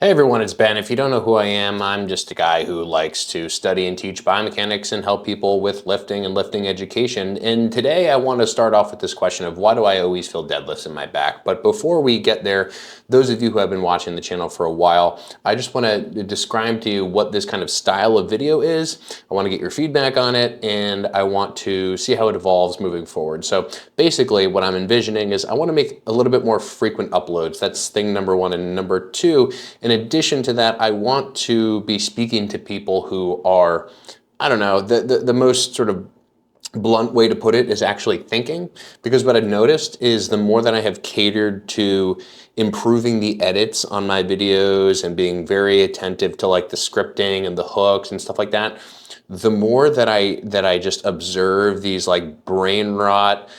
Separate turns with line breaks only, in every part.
Hey everyone, it's Ben. If you don't know who I am, I'm just a guy who likes to study and teach biomechanics and help people with lifting and lifting education. And today I want to start off with this question of why do I always feel deadlifts in my back? But before we get there, those of you who have been watching the channel for a while, I just want to describe to you what this kind of style of video is. I want to get your feedback on it, and I want to see how it evolves moving forward. So basically what I'm envisioning is I want to make a little bit more frequent uploads. That's thing number one. And number two, in addition to that, I want to be speaking to people who are, I don't know, the most sort of blunt way to put it is actually thinking, because what I've noticed is the more that I have catered to improving the edits on my videos and being very attentive to like the scripting and the hooks and stuff like that, the more that I just observe these like brain rot,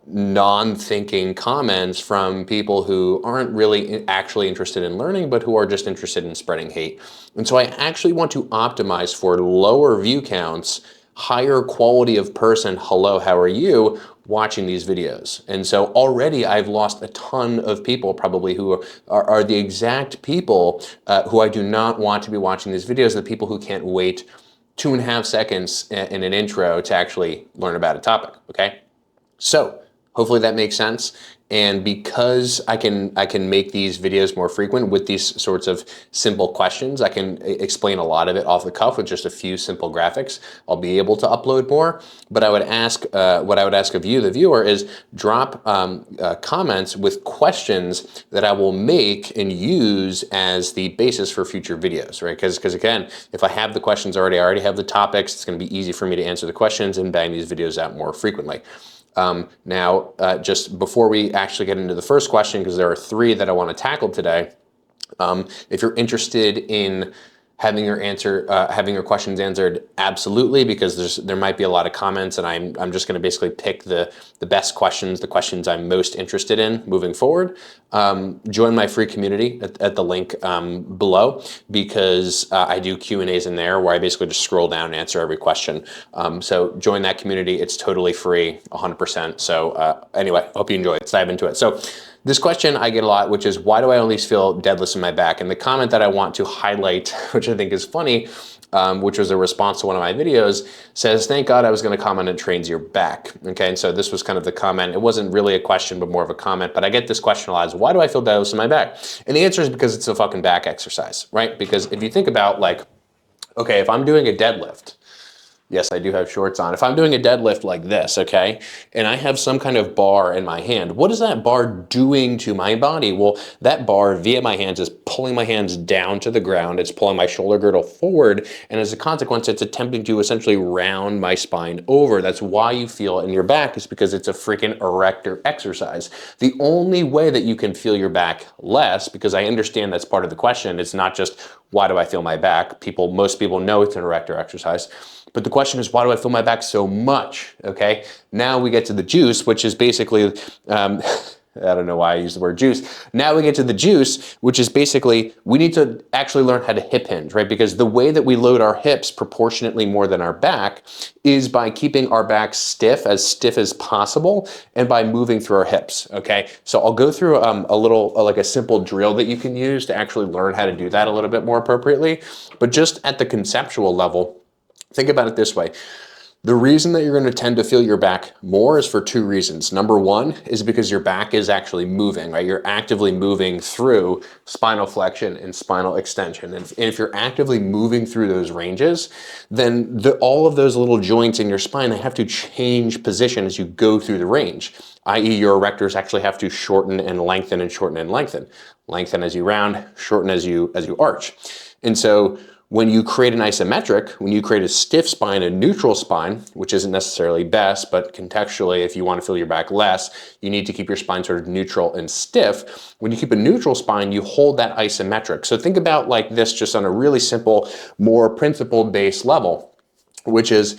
non-thinking comments from people who aren't really actually interested in learning, but who are just interested in spreading hate. And so I actually want to optimize for lower view counts, higher quality of person, hello, how are you, watching these videos. And so already I've lost a ton of people probably who are the exact people who I do not want to be watching these videos, the people who can't wait 2.5 seconds in an intro to actually learn about a topic, okay? So hopefully that makes sense. And because I can make these videos more frequent with these sorts of simple questions, I can explain a lot of it off the cuff with just a few simple graphics. I'll be able to upload more. But I would ask, what I would ask of you, the viewer, is drop comments with questions that I will make and use as the basis for future videos, right? Because again, if I have the questions already, I already have the topics, it's going to be easy for me to answer the questions and bang these videos out more frequently. Just before we actually get into the first question, because there are 3 that I want to tackle today, if you're interested in having your questions answered, absolutely, because there might be a lot of comments, and I'm just going to basically pick the best questions, the questions I'm most interested in moving forward. Join my free community at the link below, because I do Q&As in there where I basically just scroll down and answer every question. So join that community. It's totally free, 100%. So anyway, hope you enjoy it. Let's dive into it. So this question I get a lot, which is why do I always feel deadlifts in my back? And the comment that I want to highlight, which I think is funny, which was a response to one of my videos, says, thank God I was going to comment it trains your back. Okay, and so this was kind of the comment. It wasn't really a question, but more of a comment. But I get this question a lot, is why do I feel deadlifts in my back? And the answer is because it's a fucking back exercise, right? Because if you think about like, okay, if I'm doing a deadlift, yes, I do have shorts on. If I'm doing a deadlift like this, okay, and I have some kind of bar in my hand, what is that bar doing to my body? Well, that bar via my hands is pulling my hands down to the ground. It's pulling my shoulder girdle forward. And as a consequence, it's attempting to essentially round my spine over. That's why you feel it in your back, is because it's a freaking erector exercise. The only way that you can feel your back less, because I understand that's part of the question, it's not just why do I feel my back? Most people know it's an erector exercise. But the question is, why do I feel my back so much? Okay, now we get to the juice, which is basically, I don't know why I use the word juice. Now we get to the juice, which is basically, we need to actually learn how to hip hinge, right? Because the way that we load our hips proportionately more than our back is by keeping our back stiff as possible, and by moving through our hips, okay? So I'll go through a little, like a simple drill that you can use to actually learn how to do that a little bit more appropriately. But just at the conceptual level, think about it this way. The reason that you're going to tend to feel your back more is for 2 reasons. Number 1 is because your back is actually moving, right? You're actively moving through spinal flexion and spinal extension. And if you're actively moving through those ranges, then all of those little joints in your spine, they have to change position as you go through the range, i.e. your erectors actually have to shorten and lengthen and shorten and lengthen. Lengthen as you round, shorten as you arch. And so when you create an isometric, when you create a stiff spine, a neutral spine, which isn't necessarily best, but contextually, if you want to feel your back less, you need to keep your spine sort of neutral and stiff. When you keep a neutral spine, you hold that isometric. So think about like this, just on a really simple, more principle-based level, which is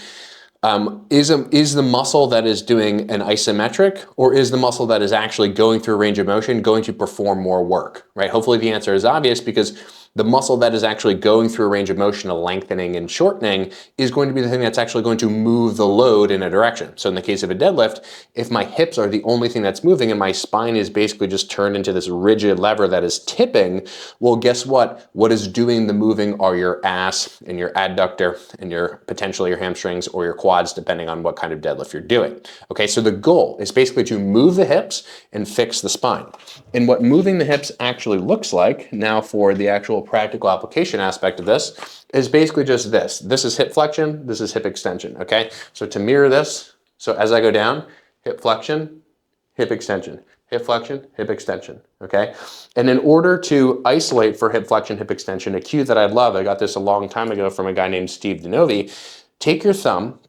the muscle that is doing an isometric, or is the muscle that is actually going through a range of motion going to perform more work, right? Hopefully the answer is obvious, because The muscle that is actually going through a range of motion of lengthening and shortening is going to be the thing that's actually going to move the load in a direction. So in the case of a deadlift, if my hips are the only thing that's moving and my spine is basically just turned into this rigid lever that is tipping, well, guess what? What is doing the moving are your ass and your adductor and potentially your hamstrings or your quads, depending on what kind of deadlift you're doing. Okay, so the goal is basically to move the hips and fix the spine. And what moving the hips actually looks like, now for the actual practical application aspect of this, is basically just this. This is hip flexion, this is hip extension, okay? So to mirror this, so as I go down, hip flexion, hip extension, hip flexion, hip extension, okay? And in order to isolate for hip flexion, hip extension, a cue that I love, I got this a long time ago from a guy named Steve DeNovi, take your thumb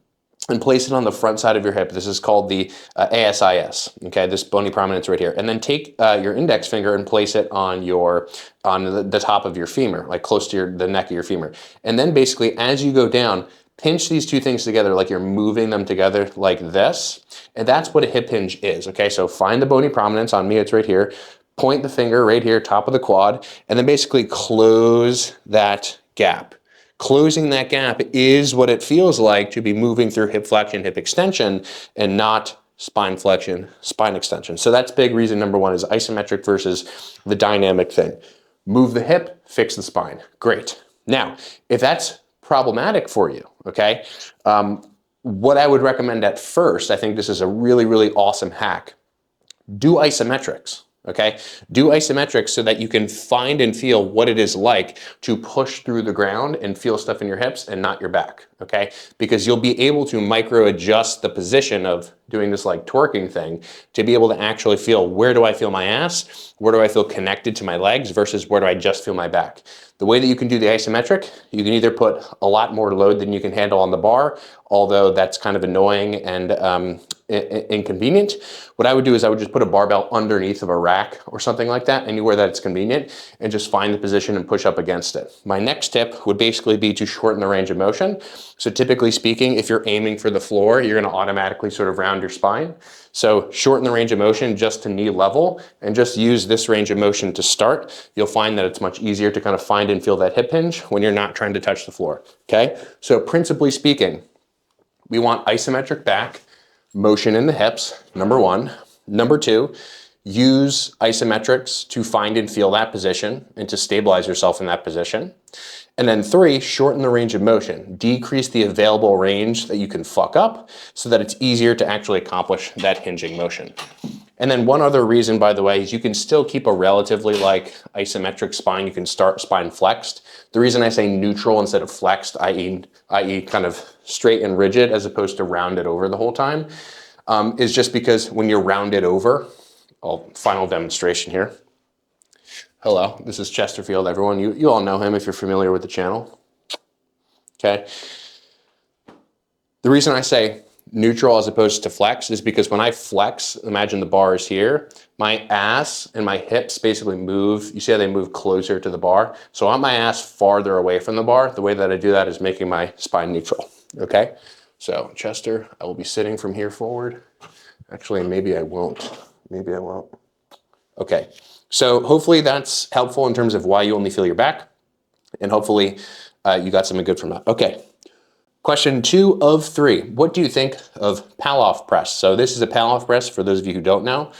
and place it on the front side of your hip. This is called the ASIS, okay, this bony prominence right here. And then take your index finger and place it on the top of your femur, like close to the neck of your femur. And then basically as you go down, pinch these two things together like you're moving them together like this. And that's what a hip hinge is, okay? So find the bony prominence, on me it's right here. Point the finger right here, top of the quad, and then basically close that gap. Closing that gap is what it feels like to be moving through hip flexion, hip extension, and not spine flexion, spine extension. So that's big reason number one is isometric versus the dynamic thing. Move the hip, fix the spine. Great. Now, if that's problematic for you, okay, what I would recommend at first, I think this is a really, really awesome hack. Do isometrics. Okay, do isometrics so that you can find and feel what it is like to push through the ground and feel stuff in your hips and not your back, okay? Because you'll be able to micro adjust the position of doing this like twerking thing to be able to actually feel, where do I feel my ass? Where do I feel connected to my legs versus where do I just feel my back? The way that you can do the isometric, you can either put a lot more load than you can handle on the bar, although that's kind of annoying and inconvenient. What I would do is I would just put a barbell underneath of a rack or something like that, anywhere that it's convenient, and just find the position and push up against it. My next tip would basically be to shorten the range of motion. So typically speaking, if you're aiming for the floor, you're gonna automatically sort of round your spine. So shorten the range of motion just to knee level and just use this range of motion to start. You'll find that it's much easier to kind of find and feel that hip hinge when you're not trying to touch the floor, okay? So principally speaking, we want isometric back, motion in the hips, number one. Number two, use isometrics to find and feel that position and to stabilize yourself in that position. And then three, shorten the range of motion. Decrease the available range that you can fuck up so that it's easier to actually accomplish that hinging motion. And then one other reason, by the way, is you can still keep a relatively like isometric spine. You can start spine flexed. The reason I say neutral instead of flexed, i.e. kind of straight and rigid as opposed to rounded over the whole time, is just because when you're rounded over, final demonstration here. Hello, this is Chesterfield, everyone. You all know him if you're familiar with the channel. Okay. The reason I say neutral as opposed to flex is because when I flex, imagine the bar is here, my ass and my hips basically move. You see how they move closer to the bar? So I want my ass farther away from the bar. The way that I do that is making my spine neutral, okay? So Chester, I will be sitting from here forward. Actually, maybe I won't. Maybe I won't. Okay, so hopefully that's helpful in terms of why you only feel your back, and hopefully you got something good from that. Okay, question 2 of 3. What do you think of palof press? So this is a palof press for those of you who don't know.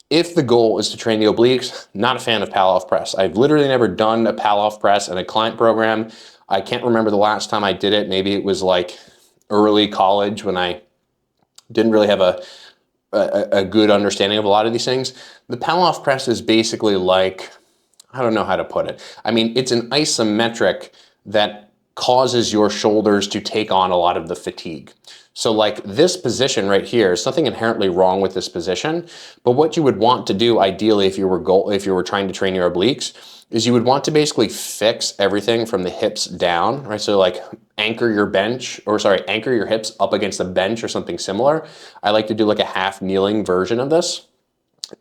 If the goal is to train the obliques, not a fan of palof press. I've literally never done a palof press in a client program. I can't remember the last time I did it. Maybe it was like early college when I didn't really have a good understanding of a lot of these things. The palof press is basically like, I don't know how to put it. I mean, it's an isometric that causes your shoulders to take on a lot of the fatigue. So like this position right here, there's nothing inherently wrong with this position, but what you would want to do ideally if you were trying to train your obliques is you would want to basically fix everything from the hips down, right? So like anchor your hips up against the bench or something similar. I like to do like a half kneeling version of this.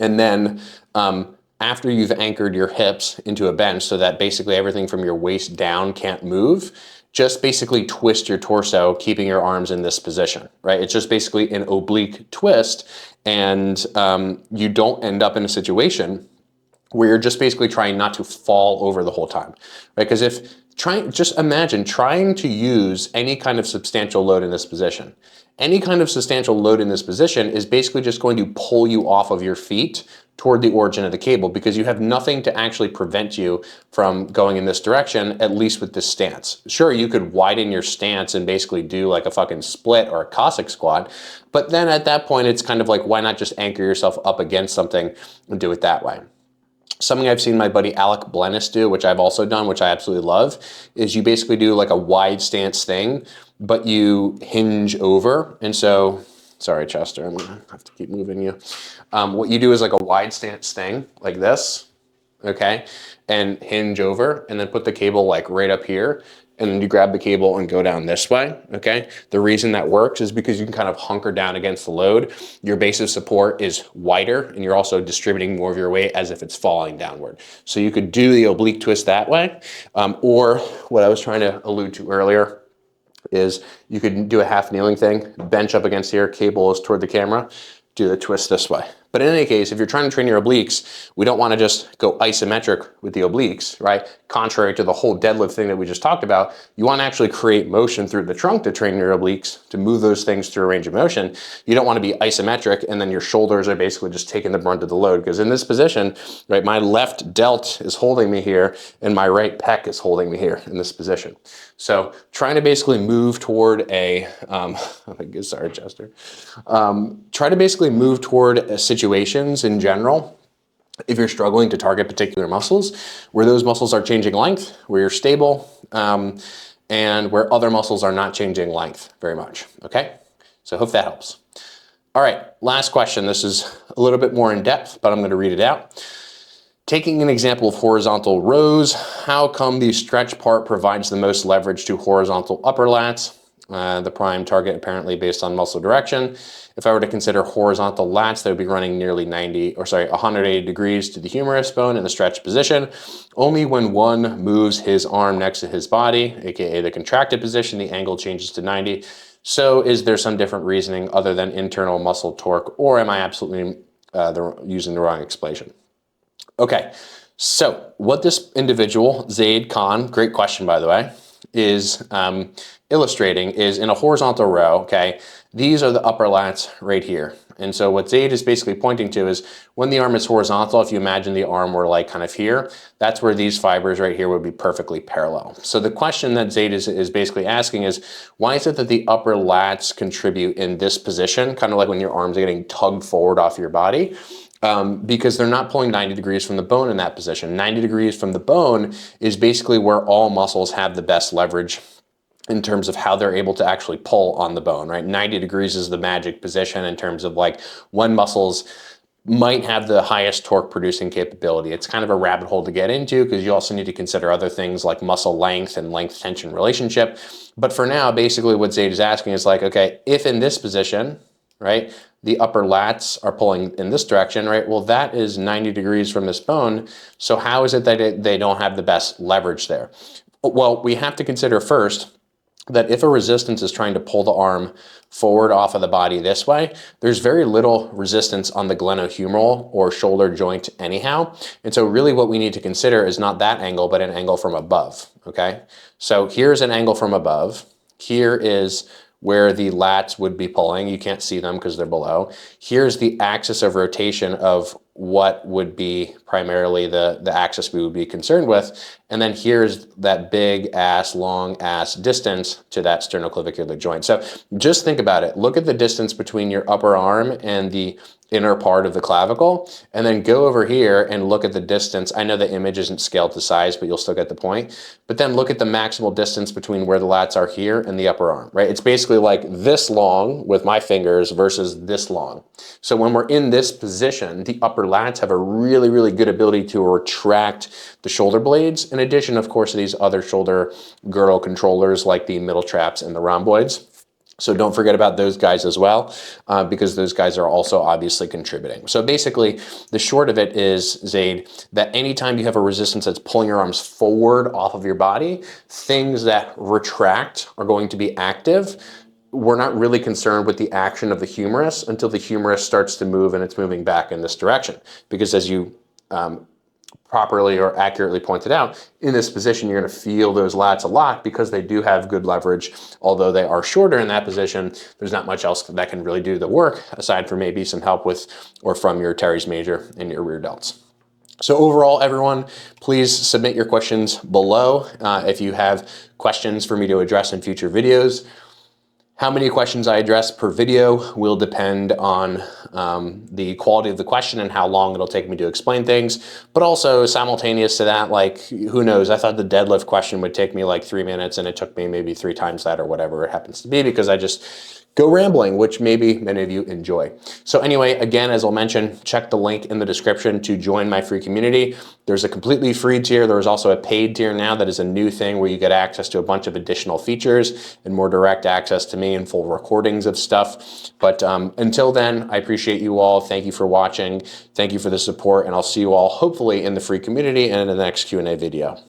And then after you've anchored your hips into a bench so that basically everything from your waist down can't move, just basically twist your torso, keeping your arms in this position, right? It's just basically an oblique twist, and you don't end up in a situation where you're just basically trying not to fall over the whole time, right? Because just imagine trying to use any kind of substantial load in this position. Any kind of substantial load in this position is basically just going to pull you off of your feet toward the origin of the cable, because you have nothing to actually prevent you from going in this direction, at least with this stance. Sure, you could widen your stance and basically do like a fucking split or a Cossack squat, but then at that point, it's kind of like, why not just anchor yourself up against something and do it that way? Something I've seen my buddy Alec Blennis do, which I've also done, which I absolutely love, is you basically do like a wide stance thing, but you hinge over. And so, sorry, Chester, I'm gonna have to keep moving you. What you do is like a wide stance thing, like this, okay? And hinge over, and then put the cable like right up here, and then you grab the cable and go down this way, okay? The reason that works is because you can kind of hunker down against the load. Your base of support is wider, and you're also distributing more of your weight as if it's falling downward. So you could do the oblique twist that way, or what I was trying to allude to earlier is you could do a half kneeling thing, bench up against here, cable is toward the camera, do the twist this way. But in any case, if you're trying to train your obliques, we don't want to just go isometric with the obliques, right? Contrary to the whole deadlift thing that we just talked about, you want to actually create motion through the trunk to train your obliques, to move those things through a range of motion. You don't want to be isometric and then your shoulders are basically just taking the brunt of the load, because in this position, right, my left delt is holding me here and my right pec is holding me here in this position. So trying to basically move toward a, sorry, Chester. Try to basically move toward situations in general, if you're struggling to target particular muscles, where those muscles are changing length, where you're stable, and where other muscles are not changing length very much, okay? So I hope that helps. All right, last question. This is a little bit more in depth, but I'm gonna read it out. Taking an example of horizontal rows, how come the stretch part provides the most leverage to horizontal upper lats? The prime target apparently based on muscle direction. If I were to consider horizontal lats, they would be running nearly 180 degrees to the humerus bone in the stretch position. Only when one moves his arm next to his body, aka the contracted position, the angle changes to 90. So is there some different reasoning other than internal muscle torque, or am I absolutely using the wrong explanation? Okay, so what this individual, Zaid Khan, great question by the way, is illustrating is in a horizontal row, okay, these are the upper lats right here. And so what Zaid is basically pointing to is when the arm is horizontal, if you imagine the arm were like kind of here, that's where these fibers right here would be perfectly parallel. So the question that Zaid is basically asking is, why is it that the upper lats contribute in this position, kind of like when your arms are getting tugged forward off your body? Because they're not pulling 90 degrees from the bone in that position. 90 degrees from the bone is basically where all muscles have the best leverage in terms of how they're able to actually pull on the bone, right? 90 degrees is the magic position in terms of like when muscles might have the highest torque producing capability. It's kind of a rabbit hole to get into because you also need to consider other things like muscle length and length tension relationship. But for now, basically what Zaid is asking is like, okay, if in this position, right, the upper lats are pulling in this direction, right? Well, that is 90 degrees from this bone. So how is it that they don't have the best leverage there? Well, we have to consider first that if a resistance is trying to pull the arm forward off of the body this way, there's very little resistance on the glenohumeral or shoulder joint anyhow. And so really what we need to consider is not that angle, but an angle from above, okay? So here's an angle from above. Here is where the lats would be pulling. You can't see them because they're below. Here's the axis of rotation of what would be primarily the axis we would be concerned with. And then here's that big ass, long ass distance to that sternoclavicular joint. So just think about it. Look at the distance between your upper arm and the inner part of the clavicle, and then go over here and look at the distance. I know the image isn't scaled to size, but you'll still get the point. But then look at the maximal distance between where the lats are here and the upper arm, right? It's basically like this long with my fingers versus this long. So when we're in this position, the upper lats have a really, really good ability to retract the shoulder blades, in addition, of course, to these other shoulder girdle controllers like the middle traps and the rhomboids. So don't forget about those guys as well, because those guys are also obviously contributing. So basically, the short of it is, Zaid, that anytime you have a resistance that's pulling your arms forward off of your body, things that retract are going to be active. We're not really concerned with the action of the humerus until the humerus starts to move and it's moving back in this direction. Because as you properly or accurately pointed out, in this position, you're going to feel those lats a lot because they do have good leverage. Although they are shorter in that position, there's not much else that can really do the work aside from maybe some help with or from your teres major and your rear delts. So overall, everyone, please submit your questions below if you have questions for me to address in future videos. How many questions I address per video will depend on the quality of the question and how long it'll take me to explain things. But also simultaneous to that, like, who knows? I thought the deadlift question would take me like 3 minutes and it took me maybe 3 times that or whatever it happens to be because I just go rambling, which maybe many of you enjoy. So anyway, again, as I'll mention, check the link in the description to join my free community. There's a completely free tier. There's also a paid tier now that is a new thing where you get access to a bunch of additional features and more direct access to me and full recordings of stuff. But until then, I appreciate you all. Thank you for watching. Thank you for the support, and I'll see you all hopefully in the free community and in the next Q&A video.